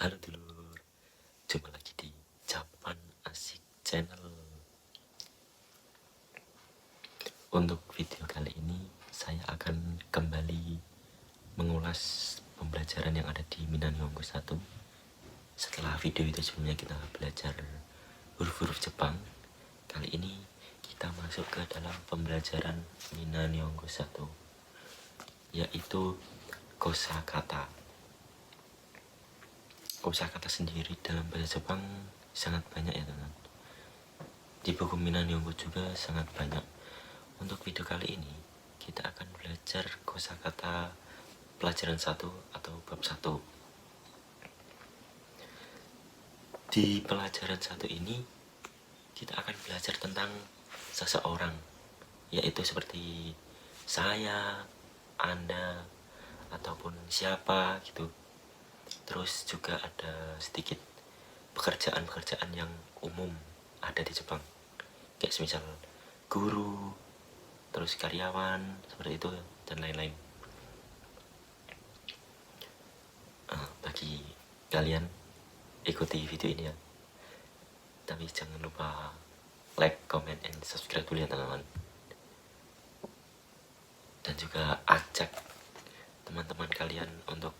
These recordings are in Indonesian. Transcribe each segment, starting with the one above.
Halo dulur, jumpa lagi di Japan Asik Channel. Untuk video kali ini saya akan kembali mengulas pembelajaran yang ada di Minanyongo 1. Setelah video itu sebelumnya kita belajar huruf-huruf Jepang, kali ini kita masuk ke dalam pembelajaran Minanyongo 1, yaitu kosakata. Kosakata sendiri dalam bahasa Jepang sangat banyak ya teman. Di buku Minanyongo juga sangat banyak. Untuk video kali ini kita akan belajar kosakata pelajaran 1 atau bab 1. Di pelajaran 1 ini kita akan belajar tentang seseorang, yaitu seperti saya, Anda, ataupun siapa gitu. Terus juga ada sedikit pekerjaan-pekerjaan yang umum ada di Jepang, kayak semisal guru, terus karyawan, seperti itu dan lain-lain. Bagi kalian ikuti video ini ya, tapi jangan lupa like, comment, and subscribe dulu ya teman-teman. Dan juga ajak teman-teman kalian untuk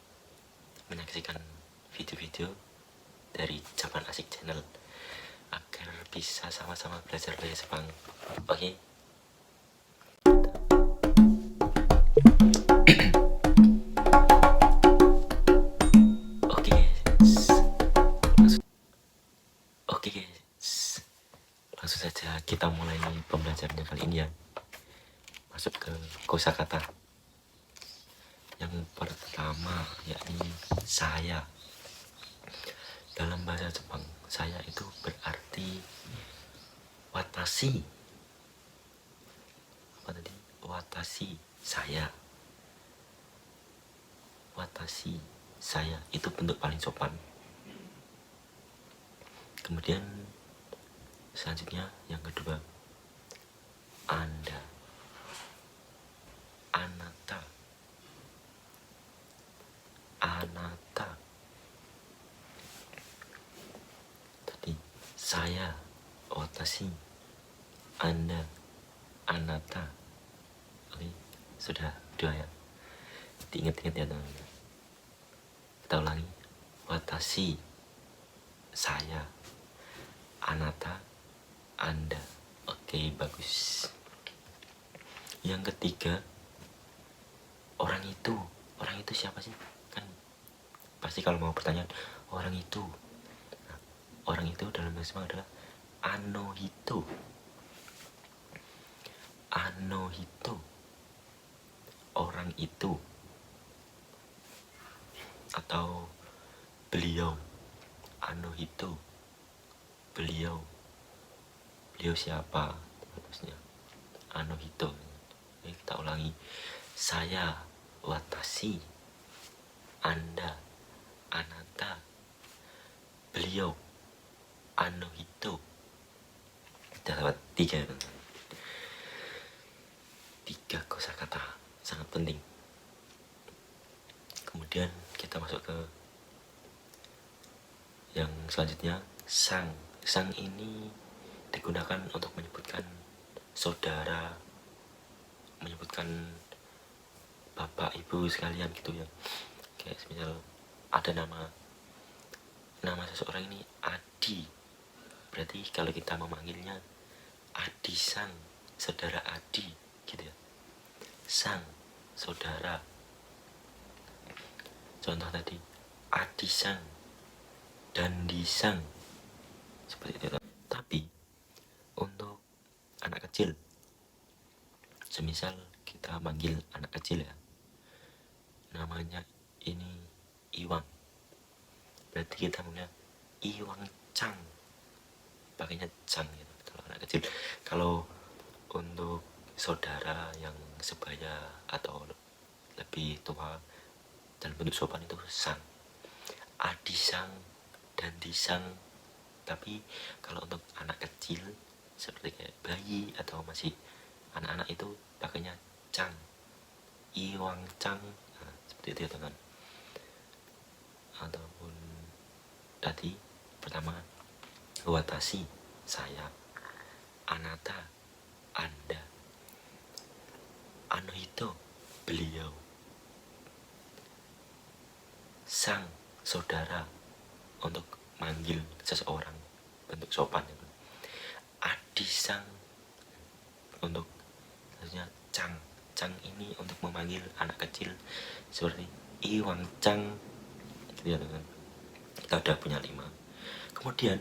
menyaksikan video-video dari Japan Asik Channel agar bisa sama-sama belajar bahasa Jepang. Oke? Oke guys, langsung saja kita mulai pembelajarannya kali ini ya. Masuk ke kosakata. Yang pertama yakni saya. Dalam bahasa Jepang, saya itu berarti watashi. Apa tadi? Watashi, saya. Watashi, saya itu bentuk paling sopan. Kemudian selanjutnya yang kedua, Anda. Anata. Anata. Tadi saya, watashi, Anda, anata. Oke, sudah dua ya. Diingat-ingat ya teman-teman. Kita ulangi. Watashi, saya. Anata, Anda. Oke, bagus. Yang ketiga, orang itu. Orang itu siapa sih? Kan pasti kalau mau pertanyaan, orang itu. Nah, orang itu dalam bahasa Jepang adalah anohito. Anohito. Orang itu. Atau beliau. Anohito. Beliau. Beliau siapa? Maksudnya anohito. Kita ulangi. Saya, watashi, Anda, anata, beliau, anohito. Kita dapat 3 teman-teman. 3 kosakata sangat penting. Kemudian kita masuk ke yang selanjutnya, sang. Sang ini digunakan untuk menyebutkan saudara, menyebutkan bapak ibu sekalian gitu ya. Kayak misal ada nama seseorang ini Adi, berarti kalau kita memanggilnya Adi sang, saudara Adi gitu ya. Sang, saudara. Contoh tadi Adi sang, Dandi sang, seperti itu. Tapi untuk anak kecil, semisal kita manggil anak kecil ya, namanya ini Iwang, berarti kita manggilnya Iwang Chang, pakainya Chang gitu kalau anak kecil. Kalau untuk saudara yang sebaya atau lebih tua dan bentuk sopan itu sang, Adi sang, Dandi sang. Tapi kalau untuk anak kecil seperti kayak bayi atau masih anak-anak itu pakainya Chang, Iwang Chang. Nah, seperti itu ya teman. Ataupun Tadi pertama watashi saya, anata Anda, anohito beliau, sang saudara untuk manggil seseorang bentuk sopan itu, adisang untuk maksudnya cang ini untuk memanggil anak kecil seperti iwang cang gitu ya teman. Kita udah punya 5. Kemudian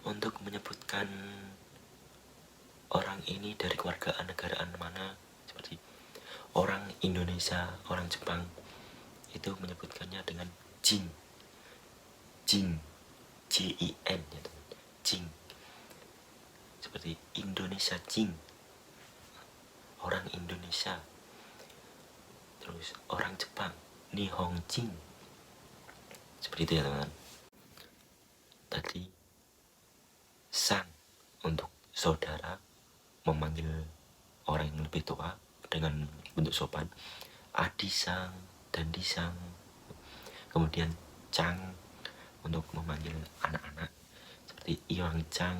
untuk menyebutkan orang ini dari keluarga negaraan mana, seperti orang Indonesia, orang Jepang, itu menyebutkannya dengan jing, jing, Jin ya teman, jing. Seperti Indonesia jing, orang Indonesia. Terus orang Jepang Nihong jing, seperti itu ya teman. Tadi sang untuk saudara, memanggil orang yang lebih tua dengan bentuk sopan, adisang dan disang. Kemudian cang untuk memanggil anak-anak seperti iwang cang,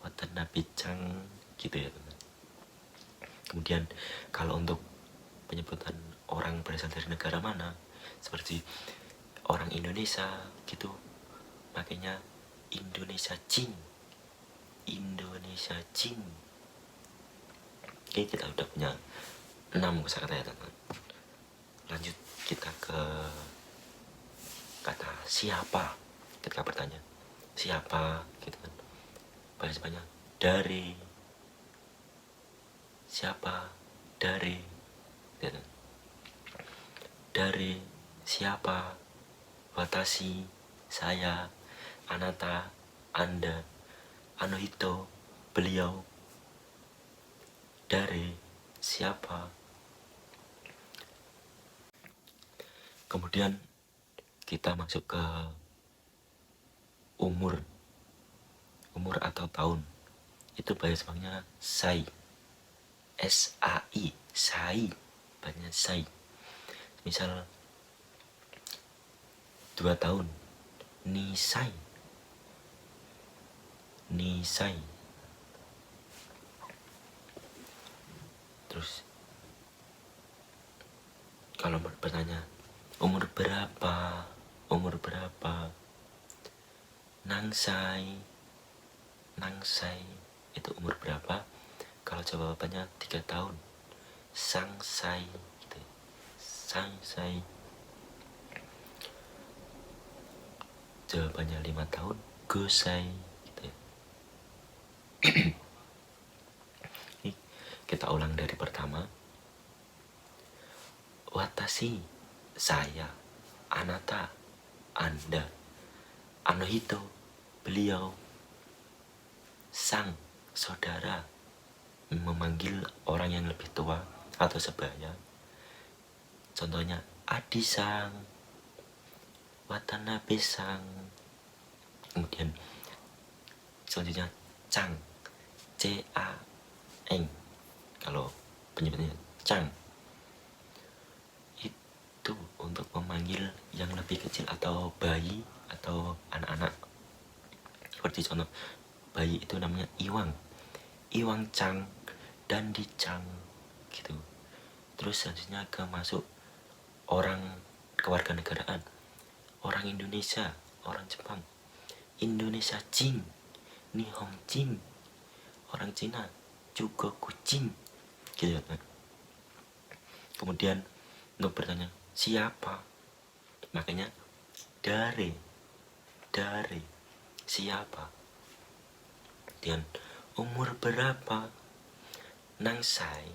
watanabe cang gitu ya teman. Kemudian kalau untuk penyebutan orang berasal dari negara mana, seperti orang Indonesia gitu, makanya Indonesia jing, Indonesia jing. Oke, kita udah punya 6 kosakata ya teman. Lanjut kita ke kata siapa. Ketika bertanya siapa gitu kan, bahasa banyak dari, siapa dari gitu. Dari siapa, watashi saya, anata Anda, anohito beliau, dari siapa. Kemudian kita masuk ke umur atau tahun. Itu bahasa Jepangnya sai, SAI, sai, banyak sai. Misal 2 tahun, nisai, nisai. Terus kalau bertanya umur berapa, nangsai, itu umur berapa. Kalau jawabannya 3 tahun, sangsai gitu, sangsai. Jawabannya 5 tahun, gosai gitu ya. Kita ulang dari pertama. Watashi saya, anata Anda, anohito beliau, sang saudara, memanggil orang yang lebih tua atau sebaya. Contohnya adisang, watanabe sang. Kemudian selanjutnya cang, cang, kalau penyebutannya cang. Itu untuk memanggil yang lebih kecil atau bayi atau anak-anak. Seperti contoh bayi itu namanya iwang, iwang cang, dan di cang gitu. Terus selanjutnya ke masuk orang kewarganegaraan, orang Indonesia, orang Jepang, Indonesia jing, Nihong jing, orang Cina juga kucing gitu ya. Kemudian untuk bertanya siapa, makanya dari siapa. Dan umur berapa, nangsai.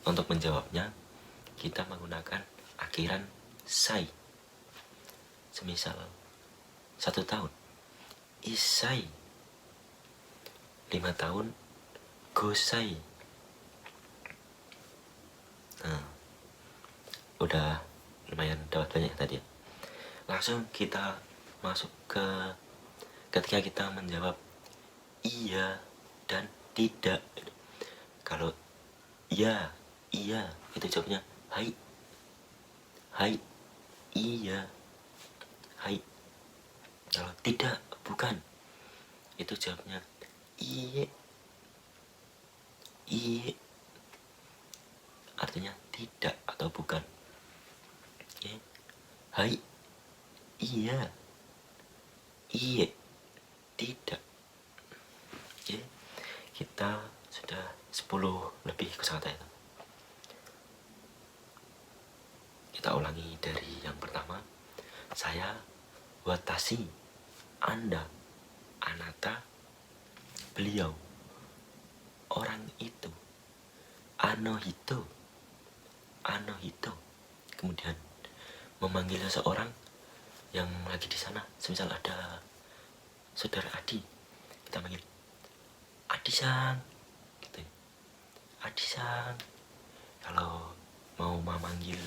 Untuk menjawabnya kita menggunakan akhiran sai. Semisal 1 tahun, isai. 5 tahun, gosai. Nah, udah lumayan dapat banyak tadi ya. Langsung kita masuk ke ketika kita menjawab iya dan tidak. Kalau iya itu jawabnya hai, hai, iya, hai. Kalau tidak, bukan, itu jawabnya iye, iye, artinya tidak atau bukan. Oke. Hai, iya, iye, tidak. Oke, kita sudah 10 lebih kosakata itu. Kita ulangi dari yang pertama. Saya, watashi, Anda, anata, beliau, orang itu, anohito, anohito. Kemudian memanggil seseorang yang lagi di sana. Semisal ada saudara Adi, kita panggil Adi-san, gitu. Adi-san. Kalau mau memanggil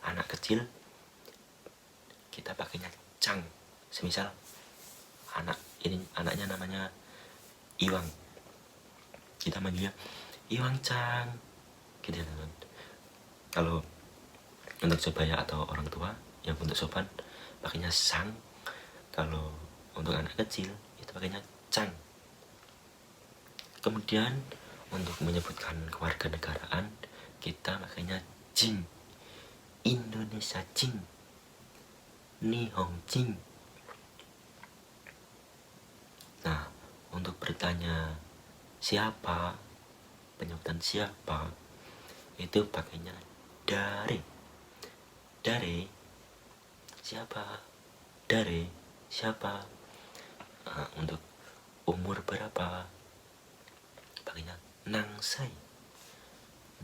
anak kecil, kita pakainya Cang. Semisal anaknya namanya Iwang, kita manggilnya Iwang Cang, gitu ya teman. Kalau untuk sebaya atau orang tua yang untuk sopan pakainya Sang. Kalau untuk anak kecil itu pakainya Cang. Kemudian untuk menyebutkan kewarganegaraan kita pakainya Jing, Indonesia Jing, Nihon Jing. Nah, untuk bertanya siapa, penyebutan siapa, itu pakainya dare, dare, siapa, dare, siapa. Nah, untuk umur berapa, pakainya nangsai,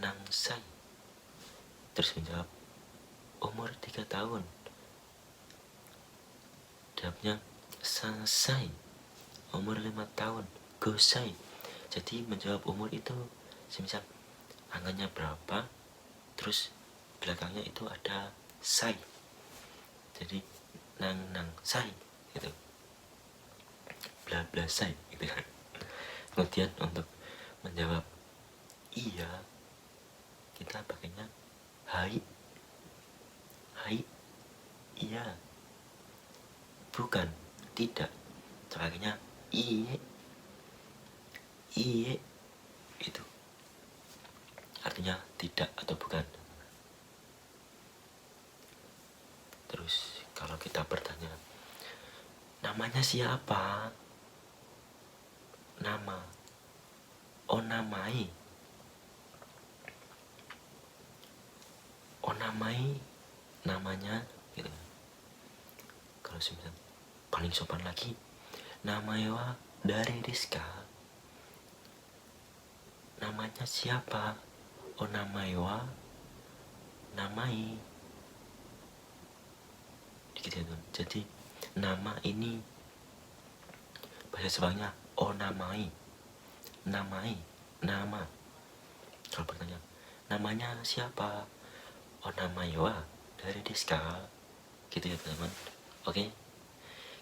nangsai. Terus menjawab umur 3 tahun, jawabnya sansai. Umur 5 tahun, gosai. Jadi menjawab umur itu semisal angkanya berapa, terus belakangnya itu ada sai, jadi nang sai gitu, bla bla sai gitu kan. Kemudian untuk menjawab iya kita pakainya hai, hai, iya, bukan, tidak, pakainya iye, iye, itu artinya tidak atau bukan. Terus kalau kita bertanya namanya siapa, nama, onamai, onamai, namanya gitu. Kalau sebenarnya paling sopan lagi, namanya wa dari Rizka, namanya siapa, onamai wa, namai, gitu. Jadi nama ini bahasa Jepangnya onamai, namai, nama. Kalau bertanya namanya siapa, onamai wa dari Rizka, gitu ya teman-teman. Oke,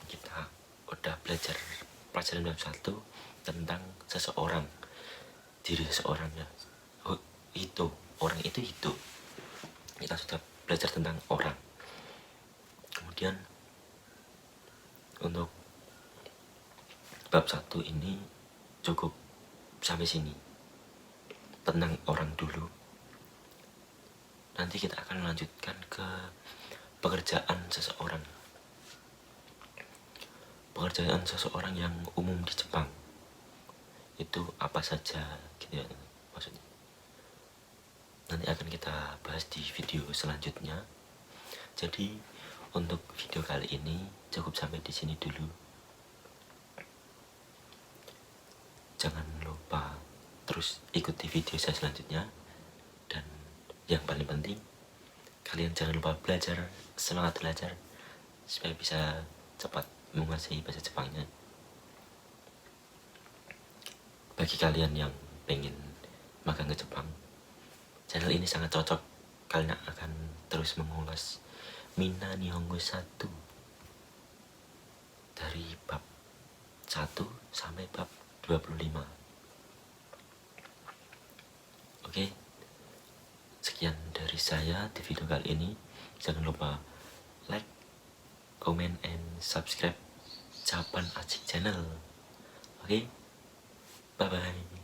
kita udah belajar pelajaran bab 1 tentang seseorang, diri seseorang ya. Oh, itu orang itu. Kita sudah belajar tentang orang. Kemudian untuk bab 1 ini cukup sampai sini tentang orang dulu. Nanti kita akan melanjutkan ke pekerjaan seseorang. Pekerjaan seseorang yang umum di Jepang itu apa saja gitu ya maksudnya. Nanti akan kita bahas di video selanjutnya. Jadi untuk video kali ini cukup sampai di sini dulu. Jangan lupa terus ikuti video saya selanjutnya. Dan yang paling penting, kalian jangan lupa belajar, semangat belajar supaya bisa cepat menguasai bahasa Jepangnya. Bagi kalian yang pengen magang ke Jepang, channel ini sangat cocok. Kalian akan terus mengulas Minna Nihongo 1 dari bab 1 sampai bab 25. Oke, sekian dari saya di video kali ini. jangan lupa like, comment, and subscribe Japan Asik Channel. Oke, bye bye.